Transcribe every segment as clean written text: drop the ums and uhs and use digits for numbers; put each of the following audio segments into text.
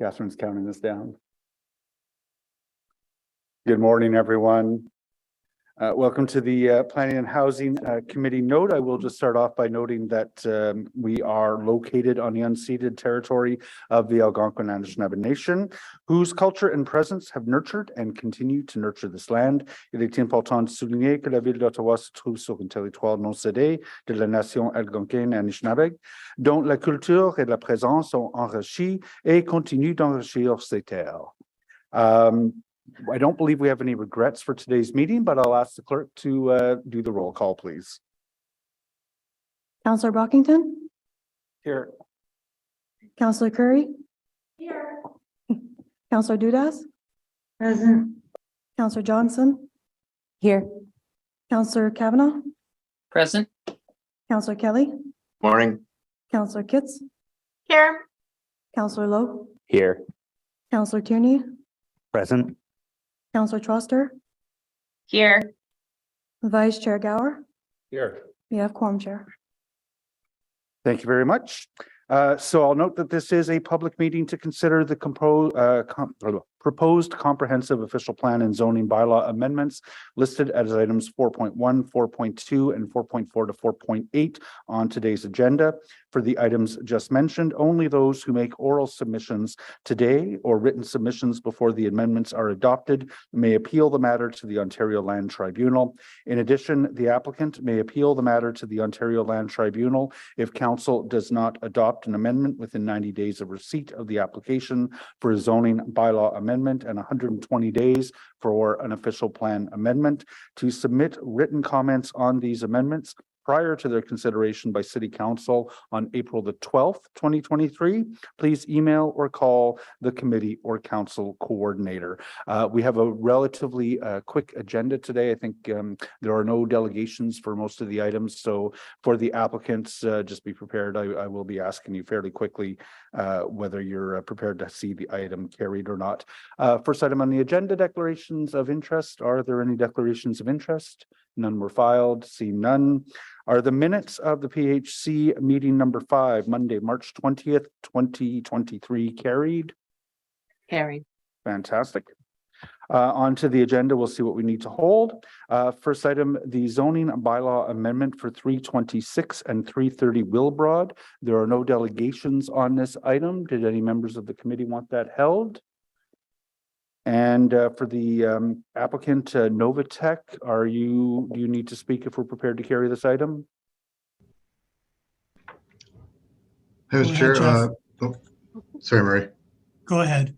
Catherine's counting this down. Good morning, everyone. Welcome to the Planning and Housing Committee note. I will just start off by noting that we are located on the unceded territory of the Algonquin-Anishinaabe Nation, whose culture and presence have nurtured and continue to nurture this land. Il est important de souligner que la ville d'Ottawa se trouve sur un territoire non cédé de la nation algonquine-Anishinaabe, dont la culture et la présence sont enrichies et continuent d'enrichir ces terres. I don't believe we have any regrets for today's meeting, but I'll ask the clerk to do the roll call, please. Councillor Brockington? Here. Councillor Curry? Here. Councillor Dudas? Present. Councillor Johnson? Here. Councillor Kavanaugh? Present. Councillor Kelly? Morning. Councillor Kitts? Here. Councillor Lowe? Here. Councillor Tierney? Present. Councillor Troster? Here. Vice Chair Gower? Here. We have quorum, Chair. Thank you very much. So I'll note that this is a public meeting to consider the proposed comprehensive official plan and zoning bylaw amendments listed as items 4.1, 4.2, and 4.4 to 4.8 on today's agenda. For the items just mentioned, only those who make oral submissions today or written submissions before the amendments are adopted may appeal the matter to the Ontario Land Tribunal. In addition, the applicant may appeal the matter to the Ontario Land Tribunal if council does not adopt an amendment within 90 days of receipt of the application for a zoning bylaw amendment and 120 days for an official plan amendment. To submit written comments on these amendments prior to their consideration by City Council on April the 12th, 2023, please email or call the committee or council coordinator. We have a relatively quick agenda today. I think there are no delegations for most of the items. So for the applicants, just be prepared. I will be asking you fairly quickly whether you're prepared to see the item carried or not. First item on the agenda, declarations of interest. Are there any declarations of interest? None were filed. See none. Are the minutes of the PHC meeting number 5, Monday, March 20th, 2023 carried? Carried. Fantastic. On to the agenda, we'll see what we need to hold. First item, the zoning bylaw amendment for 326 and 330 Wilbrod. There are no delegations on this item. Did any members of the committee want that held? And for the applicant, Novatech, do you need to speak if we're prepared to carry this item? Hi, Mr. Chair. Sorry, Murray. Go ahead.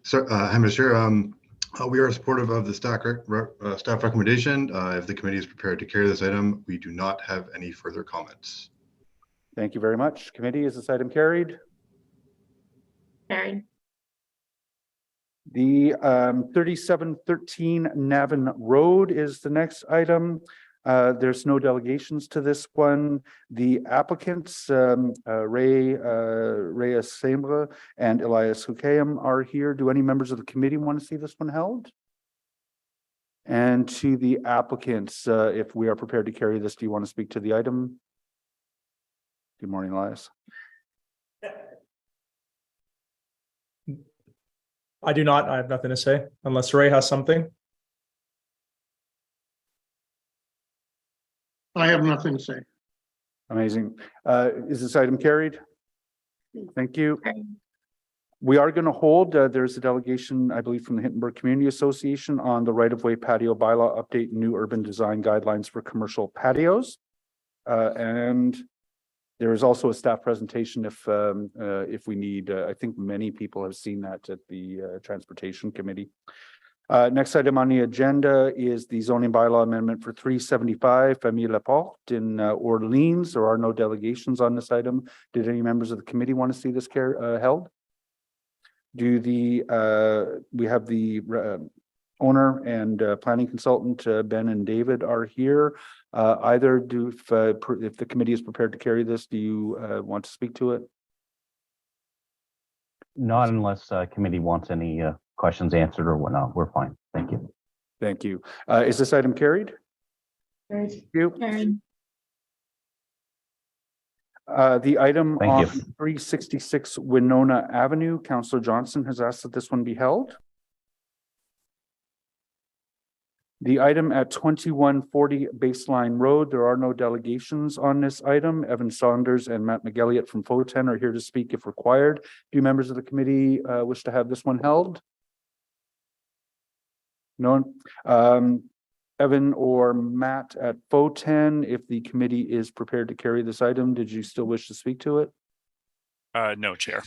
So, hi, Mr. Chair. We are supportive of the staff recommendation. If the committee is prepared to carry this item, we do not have any further comments. Thank you very much. Committee, is this item carried? Carried. The 3713 Navin Road is the next item. There's no delegations to this one. The applicants, Ray Sembre and Elias Hukayim are here. Do any members of the committee want to see this one held? And to the applicants, if we are prepared to carry this, do you want to speak to the item? Good morning, Elias. I do not. I have nothing to say unless Ray has something. I have nothing to say. Amazing. Is this item carried? Thank you. Okay. We are going to hold, there's a delegation, I believe, from the Hintonburg Community Association on the right-of-way patio bylaw update, new urban design guidelines for commercial patios. And there is also a staff presentation if we need. I think many people have seen that at the Transportation Committee. Next item on the agenda is the zoning bylaw amendment for 375 Famille Laporte in Orleans. There are no delegations on this item. Did any members of the committee want to see this held? We have the owner and planning consultant Ben and David are here. If the committee is prepared to carry this, do you want to speak to it? Not unless committee wants any questions answered or whatnot. We're fine. Thank you. Thank you. Is this item carried? Carried. Thank you. Carried. The item Thank on you. 366 Winona Avenue, Councillor Johnson has asked that this one be held. The item at 2140 Baseline Road, there are no delegations on this item. Evan Saunders and Matt McGilliot from FOTEN are here to speak if required. Do members of the committee wish to have this one held? No. Evan or Matt at FOTEN, if the committee is prepared to carry this item, did you still wish to speak to it? No, Chair.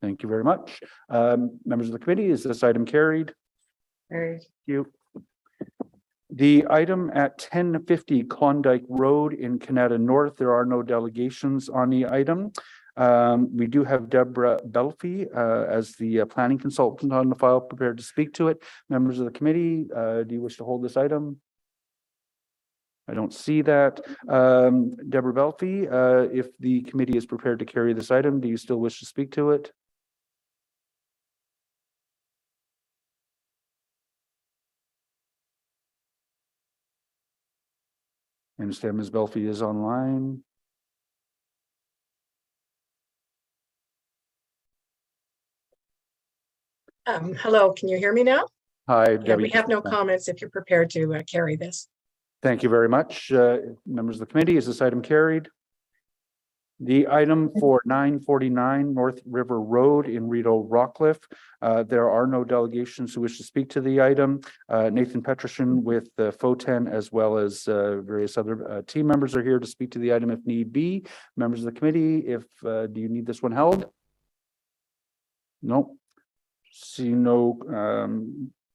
Thank you very much. Members of the committee, is this item carried? Carried. Thank you. The item at 1050 Klondike Road in Canada North, there are no delegations on the item. We do have Deborah Belfie as the planning consultant on the file prepared to speak to it. Members of the committee, do you wish to hold this item? I don't see that. Deborah Belfie, if the committee is prepared to carry this item, do you still wish to speak to it? I understand Ms. Belfie is online. Hello, can you hear me now? Hi, Yeah, Debbie. we have no comments if you're prepared to carry this. Thank you very much. Members of the committee, is this item carried? The item for 949 North River Road in Rideau Rockcliffe. There are no delegations who wish to speak to the item. Nathan Petroshin with FOTEN as well as various other team members are here to speak to the item if need be. Members of the committee, if do you need this one held? No. See no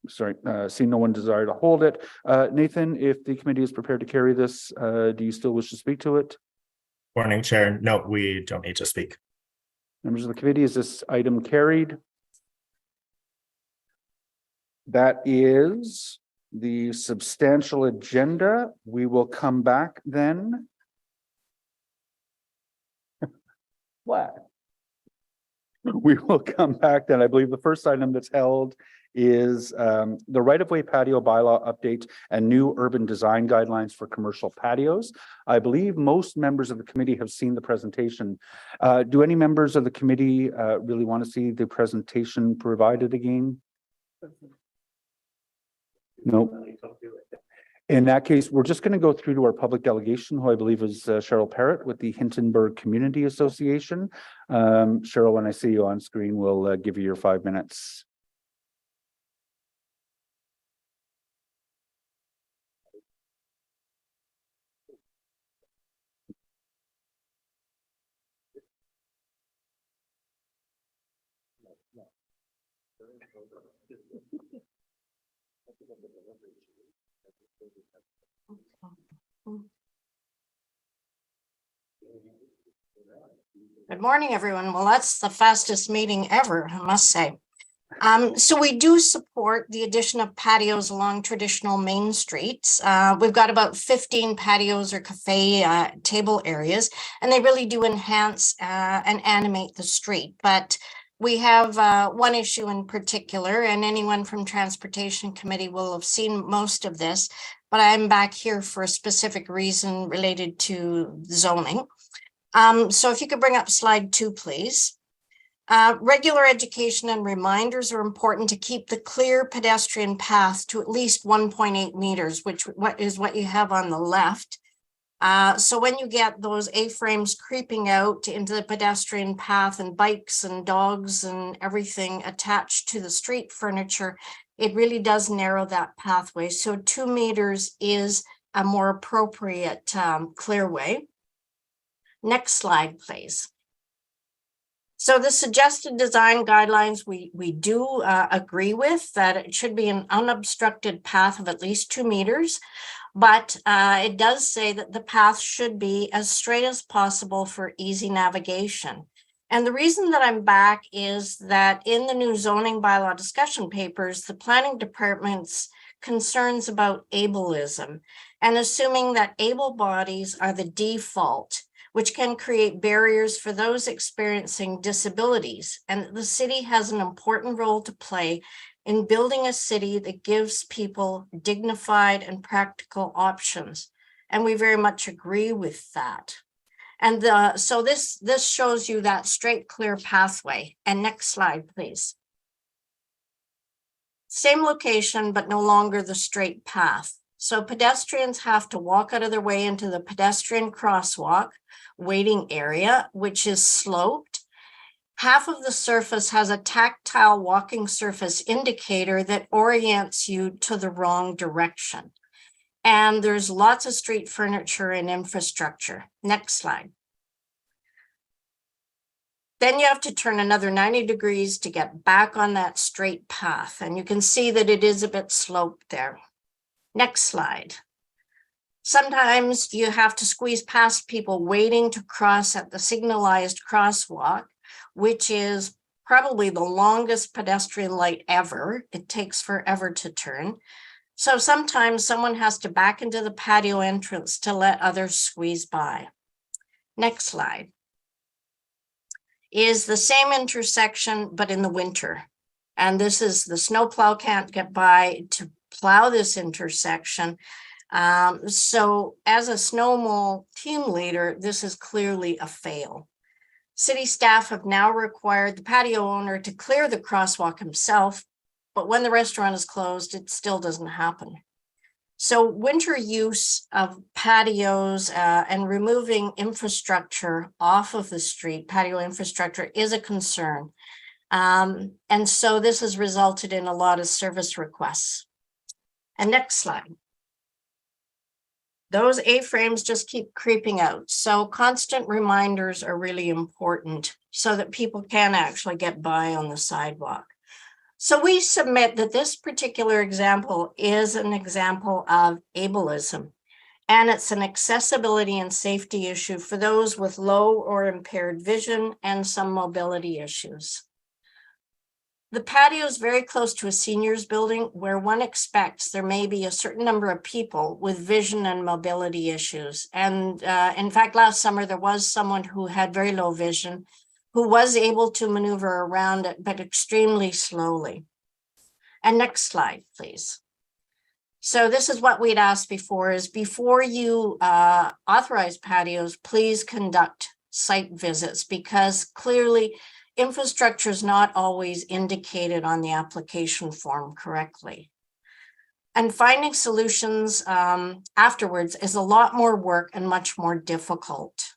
see no one desire to hold it. Nathan, if the committee is prepared to carry this, do you still wish to speak to it? Morning, Chair. No, we don't need to speak. Members of the committee, is this item carried? That is the substantial agenda. We will come back then. What? We will come back then. I believe the first item that's held is the right-of-way patio bylaw update and new urban design guidelines for commercial patios. I believe most members of the committee have seen the presentation. Do any members of the committee really want to see the presentation provided again? No. In that case, we're just going to go through to our public delegation, who I believe is Cheryl Parrott with the Hintonburg Community Association. Cheryl, when I see you on screen, we'll give you your 5 minutes. Good morning, everyone. Well, that's the fastest meeting ever, I must say. So we do support the addition of patios along traditional main streets. We've got about 15 patios or cafe table areas, and they really do enhance and animate the street. But we have one issue in particular, and anyone from Transportation Committee will have seen most of this, but I'm back here for a specific reason related to zoning. So if you could bring up slide 2, please. Regular education and reminders are important to keep the clear pedestrian path to at least 1.8 meters, which is what you have on the left. So when you get those A-frames creeping out into the pedestrian path and bikes and dogs and everything attached to the street furniture, it really does narrow that pathway. So 2 meters is a more appropriate clearway. Next slide, please. So the suggested design guidelines, we do agree with that it should be an unobstructed path of at least 2 meters, but it does say that the path should be as straight as possible for easy navigation. And the reason that I'm back is that in the new zoning bylaw discussion papers, the planning department's concerns about ableism and assuming that able bodies are the default, which can create barriers for those experiencing disabilities. And the city has an important role to play in building a city that gives people dignified and practical options. And we very much agree with that. And so this shows you that straight, clear pathway. And next slide, please. Same location, but no longer the straight path. So pedestrians have to walk out of their way into the pedestrian crosswalk waiting area, which is sloped. Half of the surface has a tactile walking surface indicator that orients you to the wrong direction. And there's lots of street furniture and infrastructure. Next slide. Then you have to turn another 90 degrees to get back on that straight path. And you can see that it is a bit sloped there. Next slide. Sometimes you have to squeeze past people waiting to cross at the signalized crosswalk, which is probably the longest pedestrian light ever. It takes forever to turn. So sometimes someone has to back into the patio entrance to let others squeeze by. Next slide. Is the same intersection, but in the winter. And this is the snowplow can't get by to plow this intersection. So as a snowmobile team leader, this is clearly a fail. City staff have now required the patio owner to clear the crosswalk himself, but when the restaurant is closed, it still doesn't happen. So winter use of patios and removing infrastructure off of the street, patio infrastructure, is a concern. And so this has resulted in a lot of service requests. And next slide. Those A-frames just keep creeping out. So constant reminders are really important so that people can actually get by on the sidewalk. So we submit that this particular example is an example of ableism, and it's an accessibility and safety issue for those with low or impaired vision and some mobility issues. The patio is very close to a seniors building where one expects there may be a certain number of people with vision and mobility issues. And in fact, last summer, there was someone who had very low vision who was able to maneuver around it, but extremely slowly. And next slide, please. So this is what we'd asked before, is before you authorize patios, please conduct site visits, because clearly infrastructure is not always indicated on the application form correctly. And finding solutions afterwards is a lot more work and much more difficult.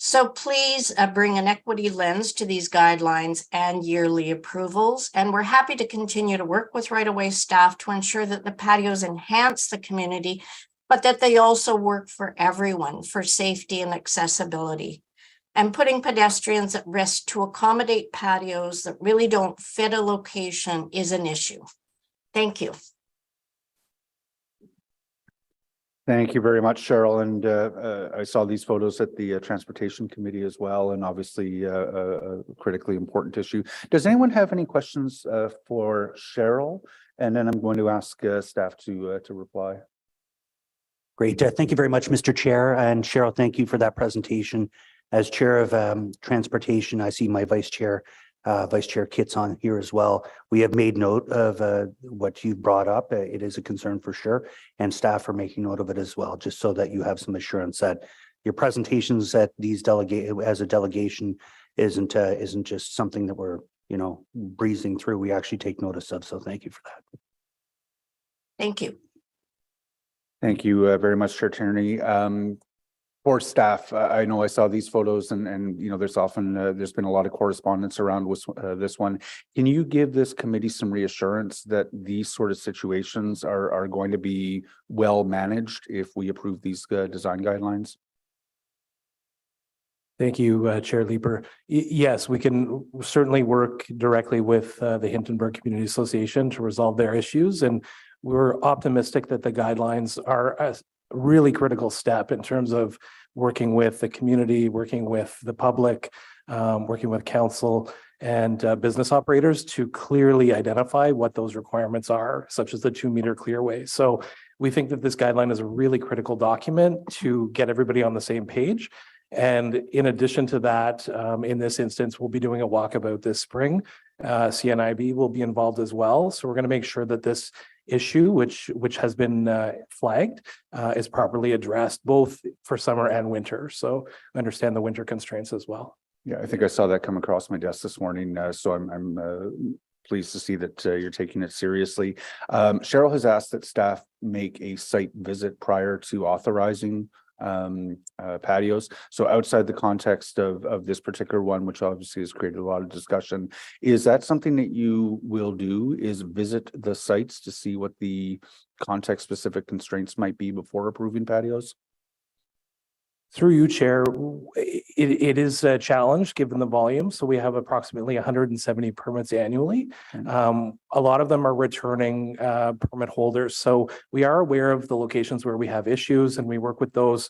So please bring an equity lens to these guidelines and yearly approvals. And we're happy to continue to work with right-of-way staff to ensure that the patios enhance the community, but that they also work for everyone for safety and accessibility. And putting pedestrians at risk to accommodate patios that really don't fit a location is an issue. Thank you. Thank you very much, Cheryl. And I saw these photos at the Transportation Committee as well, and obviously a critically important issue. Does anyone have any questions for Cheryl? And then I'm going to ask staff to reply. Great. Thank you very much, Mr. Chair. And Cheryl, thank you for that presentation. As Chair of Transportation, I see my Vice Chair Kit's on here as well. We have made note of what you've brought up. It is a concern for sure, and staff are making note of it as well, just so that you have some assurance that your presentations at these as a delegation isn't just something that we're breezing through. We actually take notice of. So thank you for that. Thank you. Thank you very much, Chair Tierney. For staff, I know I saw these photos and there's often there's been a lot of correspondence around with this one. Can you give this committee some reassurance that these sort of situations are going to be well managed if we approve these design guidelines? Thank you, Chair Leeper. Yes, we can certainly work directly with the Hintonburg Community Association to resolve their issues. And we're optimistic that the guidelines are a really critical step in terms of working with the community, working with the public, working with council and business operators to clearly identify what those requirements are, such as the 2-meter clearway. So we think that this guideline is a really critical document to get everybody on the same page. And in addition to that, in this instance, we'll be doing a walkabout this spring. CNIB will be involved as well. So we're going to make sure that this issue, which has been flagged, is properly addressed both for summer and winter. So I understand the winter constraints as well. Yeah, I think I saw that come across my desk this morning. So I'm pleased to see that you're taking it seriously. Cheryl has asked that staff make a site visit prior to authorizing patios. So outside the context of this particular one, which obviously has created a lot of discussion, is that something that you will do, is visit the sites to see what the context specific constraints might be before approving patios? Through you, Chair, it is a challenge given the volume. So we have approximately 170 permits annually. A lot of them are returning permit holders. So we are aware of the locations where we have issues, and we work with those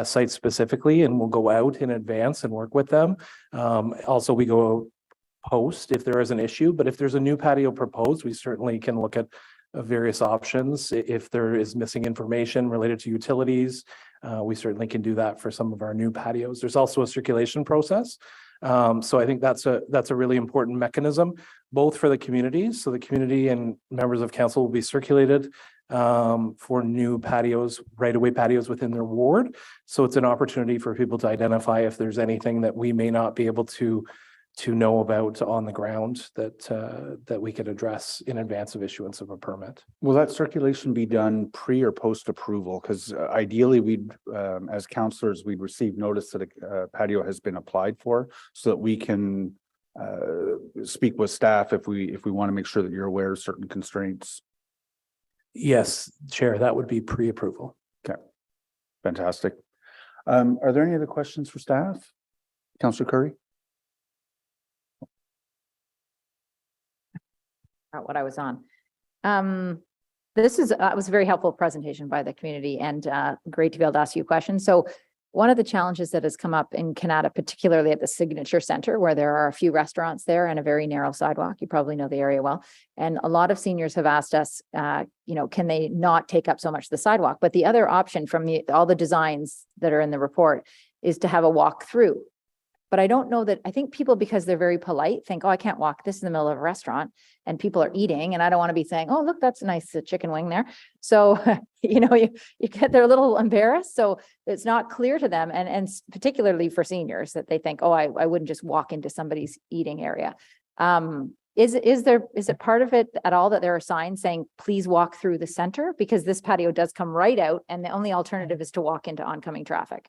sites specifically, and we'll go out in advance and work with them. Also, we go post if there is an issue, but if there's a new patio proposed, we certainly can look at various options. If there is missing information related to utilities, we certainly can do that for some of our new patios. There's also a circulation process. So I think that's a really important mechanism, both for the communities. So the community and members of council will be circulated for new patios, right-of-way patios within their ward. So it's an opportunity for people to identify if there's anything that we may not be able to know about on the ground that we could address in advance of issuance of a permit. Will that circulation be done pre or post approval? Because ideally we'd, as councillors, we'd receive notice that a patio has been applied for so that we can speak with staff if we want to make sure that you're aware of certain constraints. Yes, Chair, that would be pre-approval. Okay, fantastic. Are there any other questions for staff? Councillor Curry? What I was on. This was a very helpful presentation by the community, and great to be able to ask you questions. So one of the challenges that has come up in Canada, particularly at the Signature Center, where there are a few restaurants there and a very narrow sidewalk, you probably know the area well. And a lot of seniors have asked us, can they not take up so much the sidewalk? But the other option from all the designs that are in the report is to have a walk through. But I don't know that, I think people, because they're very polite, think, oh, I can't walk this in the middle of a restaurant and people are eating and I don't want to be saying, oh, look, that's a nice chicken wing there. So, you get, they're a little embarrassed. So it's not clear to them. And particularly for seniors that they think, oh, I wouldn't just walk into somebody's eating area. Is it part of it at all that there are signs saying, please walk through the center? Because this patio does come right out and the only alternative is to walk into oncoming traffic.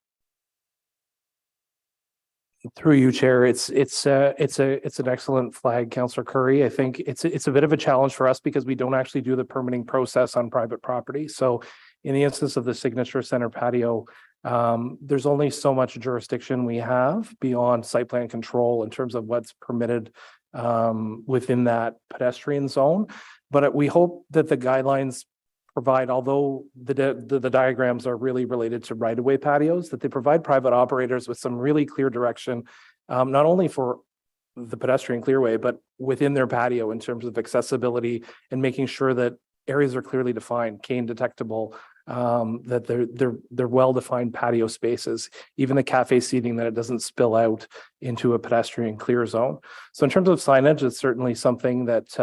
Through you, Chair, it's an excellent flag, Councillor Curry. I think it's a bit of a challenge for us because we don't actually do the permitting process on private property. So in the instance of the Signature Center patio, there's only so much jurisdiction we have beyond site plan control in terms of what's permitted within that pedestrian zone. But we hope that the guidelines provide, although the diagrams are really related to right-of-way patios, that they provide private operators with some really clear direction, not only for the pedestrian clearway, but within their patio in terms of accessibility and making sure that areas are clearly defined, cane detectable, that they're well-defined patio spaces, even the cafe seating, that it doesn't spill out into a pedestrian clear zone. So in terms of signage, it's certainly something that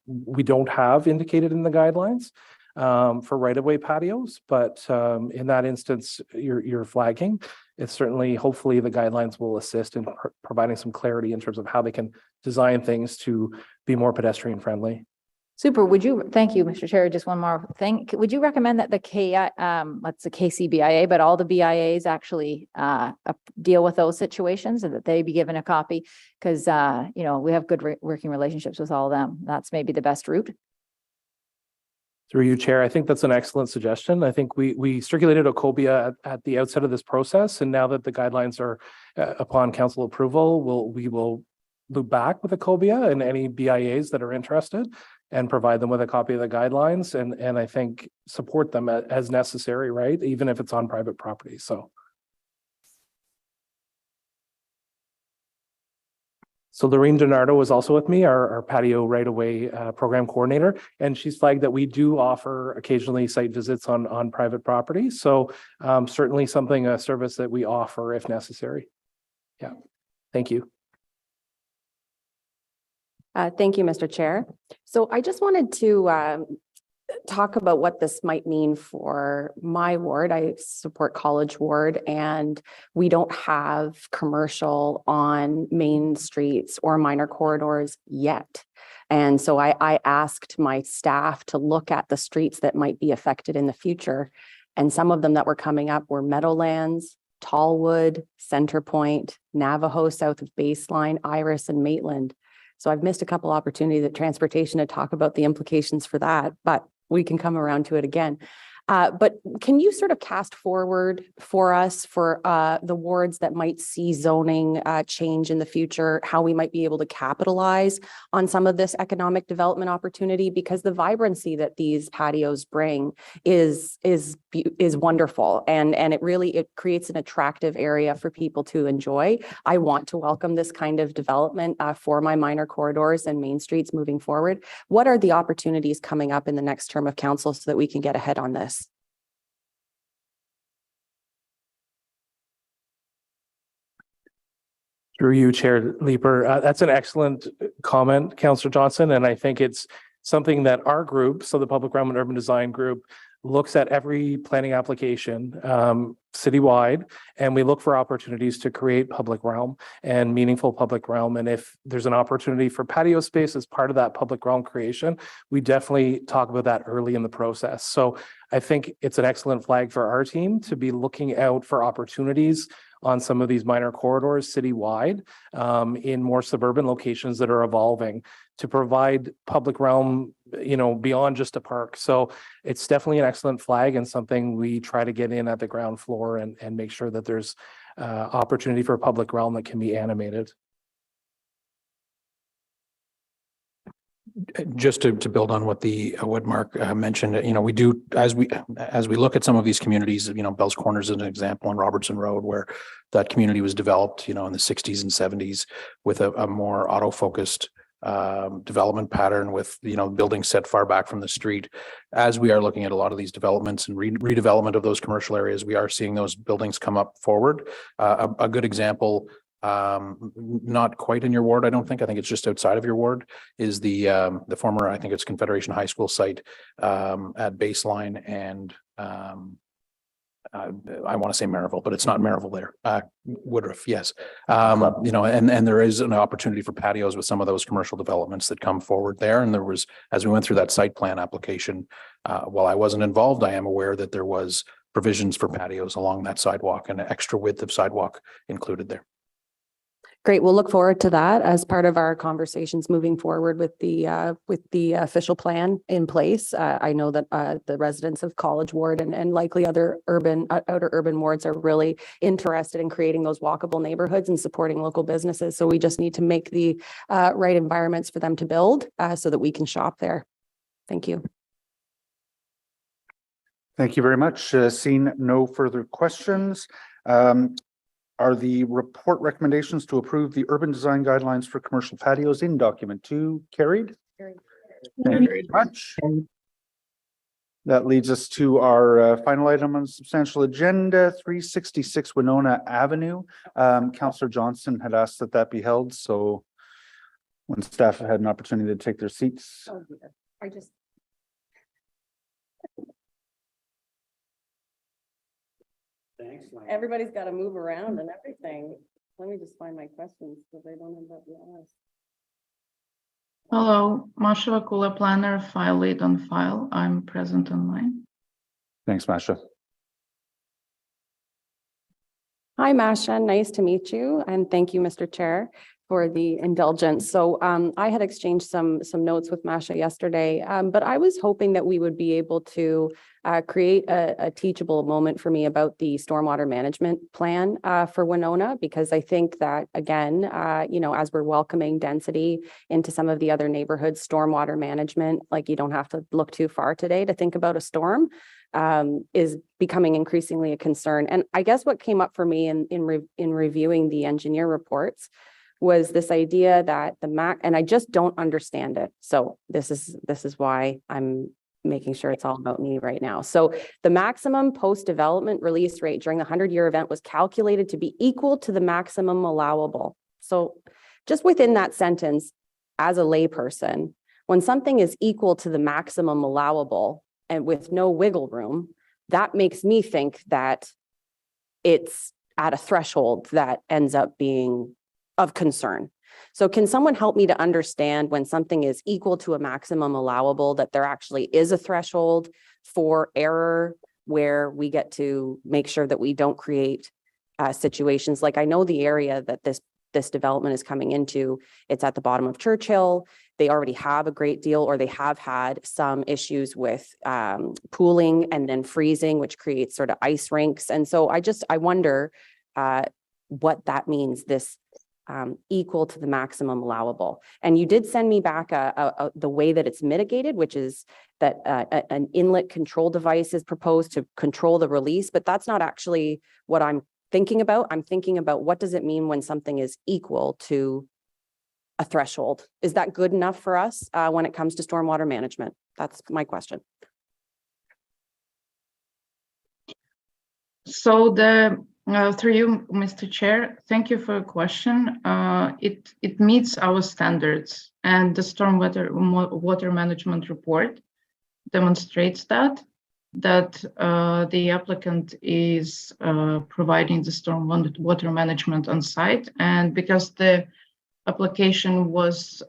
we don't have indicated in the guidelines for right-of-way patios, but in that instance, you're flagging. It's certainly, hopefully the guidelines will assist in providing some clarity in terms of how they can design things to be more pedestrian friendly. Super. Thank you, Mr. Chair. Just one more thing. Would you recommend that the KCBIA, but all the BIAs actually deal with those situations and that they be given a copy? Because, we have good working relationships with all of them. That's maybe the best route. Through you, Chair, I think that's an excellent suggestion. I think we circulated a copia at the outset of this process, and now that the guidelines are upon council approval, we will loop back with a copia and any BIAs that are interested and provide them with a copy of the guidelines and I think support them as necessary, right? Even if it's on private property. So Lorene Donardo is also with me, our patio right-of-way program coordinator, and she's flagged that we do offer occasionally site visits on private property. So certainly a service that we offer if necessary. Yeah, thank you. Thank you, Mr. Chair. So I just wanted to talk about what this might mean for my ward. I support College Ward, and we don't have commercial on main streets or minor corridors yet. And so I asked my staff to look at the streets that might be affected in the future. And some of them that were coming up were Meadowlands, Tallwood, Centerpoint, Navajo south of Baseline, Iris, and Maitland. So I've missed a couple opportunities at transportation to talk about the implications for that, but we can come around to it again. But can you sort of cast forward for us for the wards that might see zoning change in the future, how we might be able to capitalize on some of this economic development opportunity? Because the vibrancy that these patios bring is wonderful, and it creates an attractive area for people to enjoy. I want to welcome this kind of development for my minor corridors and main streets moving forward. What are the opportunities coming up in the next term of council so that we can get ahead on this? Through you, Chair Leeper. That's an excellent comment, Councillor Johnson, and I think it's something that our group, so the Public Realm and Urban Design Group, looks at every planning application citywide, and we look for opportunities to create public realm and meaningful public realm. And if there's an opportunity for patio space as part of that public realm creation, we definitely talk about that early in the process. So I think it's an excellent flag for our team to be looking out for opportunities on some of these minor corridors citywide in more suburban locations that are evolving to provide public realm, beyond just a park. So it's definitely an excellent flag and something we try to get in at the ground floor and make sure that there's opportunity for public realm that can be animated. Just to build on what Mark mentioned, we do, as we look at some of these communities, Bell's Corners is an example on Robertson Road, where that community was developed, in the 60s and 70s with a more auto-focused development pattern with, buildings set far back from the street. As we are looking at a lot of these developments and redevelopment of those commercial areas, we are seeing those buildings come up forward. A good example, not quite in your ward, I don't think. I think it's just outside of your ward, is the former, I think it's Confederation High School site at Baseline and I want to say Maryville, but it's not Maryville there. Woodruff, yes. And there is an opportunity for patios with some of those commercial developments that come forward there. And there was, as we went through that site plan application, while I wasn't involved, I am aware that there was provisions for patios along that sidewalk and extra width of sidewalk included there. Great. We'll look forward to that as part of our conversations moving forward with the official plan in place. I know that the residents of College Ward and likely other outer urban wards are really interested in creating those walkable neighborhoods and supporting local businesses. So we just need to make the right environments for them to build so that we can shop there. Thank you. Thank you very much. Seeing no further questions. Are the report recommendations to approve the urban design guidelines for commercial patios in document 2 carried? Thank you very much. That leads us to our final item on substantial agenda, 366 Winona Avenue. Councillor Johnson had asked that be held. So when staff had an opportunity to take their seats. Oh, dear. Thanks. Everybody's got to move around and everything. Let me just find my questions so they don't end up being honest. Hello, Masha Vakula, planner, file lead on file. I'm present online. Thanks, Masha. Hi, Masha. Nice to meet you. And thank you, Mr. Chair, for the indulgence. So I had exchanged some notes with Masha yesterday, but I was hoping that we would be able to create a teachable moment for me about the stormwater management plan for Winona, because I think that, again, as we're welcoming density into some of the other neighborhoods, stormwater management, like you don't have to look too far today to think about a storm, is becoming increasingly a concern. And I guess what came up for me in reviewing the engineer reports was this idea that and I just don't understand it. So this is why I'm making sure it's all about me right now. So the maximum post-development release rate during the 100-year event was calculated to be equal to the maximum allowable. So just within that sentence, as a layperson, When something is equal to the maximum allowable and with no wiggle room, that makes me think that it's at a threshold that ends up being of concern. So can someone help me to understand when something is equal to a maximum allowable, that there actually is a threshold for error where we get to make sure that we don't create situations like, I know the area that this development is coming into, it's at the bottom of Churchill. They already have a great deal, or they have had some issues with pooling and then freezing, which creates sort of ice rinks. And so I wonder what that means, this equal to the maximum allowable. And you did send me back the way that it's mitigated, which is that an inlet control device is proposed to control the release, but that's not actually what I'm thinking about. I'm thinking about, what does it mean when something is equal to a threshold? Is that good enough for us when it comes to stormwater management? That's my question. So through you, Mr. Chair, thank you for your question. It meets our standards, and the stormwater water management report demonstrates that the applicant is providing the stormwater management on site, and because the application was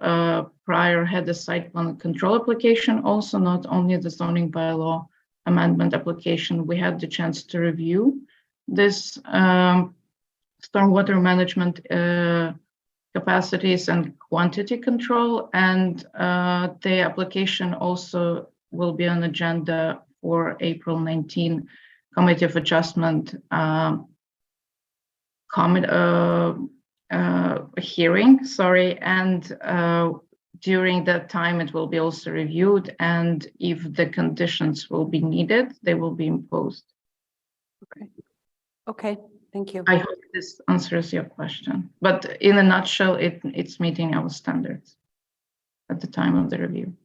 prior had a site plan control application, also not only the zoning bylaw amendment application, we had the chance to review this stormwater management capacities and quantity control, and the application also will be on agenda for April 19 Committee of Adjustment hearing, and during that time it will be also reviewed, and if the conditions will be needed, they will be imposed. Okay, thank you. I hope this answers your question, but in a nutshell, it's meeting our standards at the time of the review.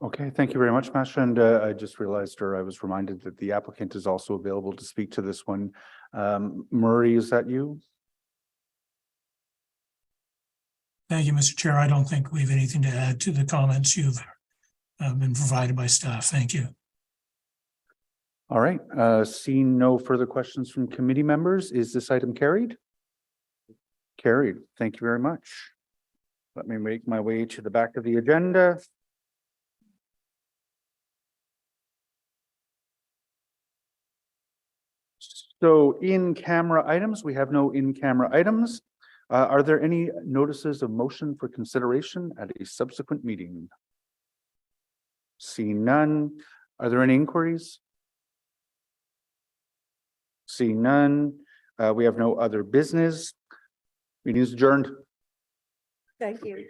Okay, thank you very much, Masha. And I just realized, or I was reminded, that the applicant is also available to speak to this one. Murray, is that you? Thank you, Mr. Chair. I don't think we have anything to add to the comments you've been provided by staff. Thank you. All right, seeing no further questions from committee members, is this item carried? Carried. Thank you very much. Let me make my way to the back of the agenda. So in-camera items, we have no in-camera items. Are there any notices of motion for consideration at a subsequent meeting? Seeing none. Are there any inquiries? Seeing none. We have no other business. Meeting is adjourned. Thank you.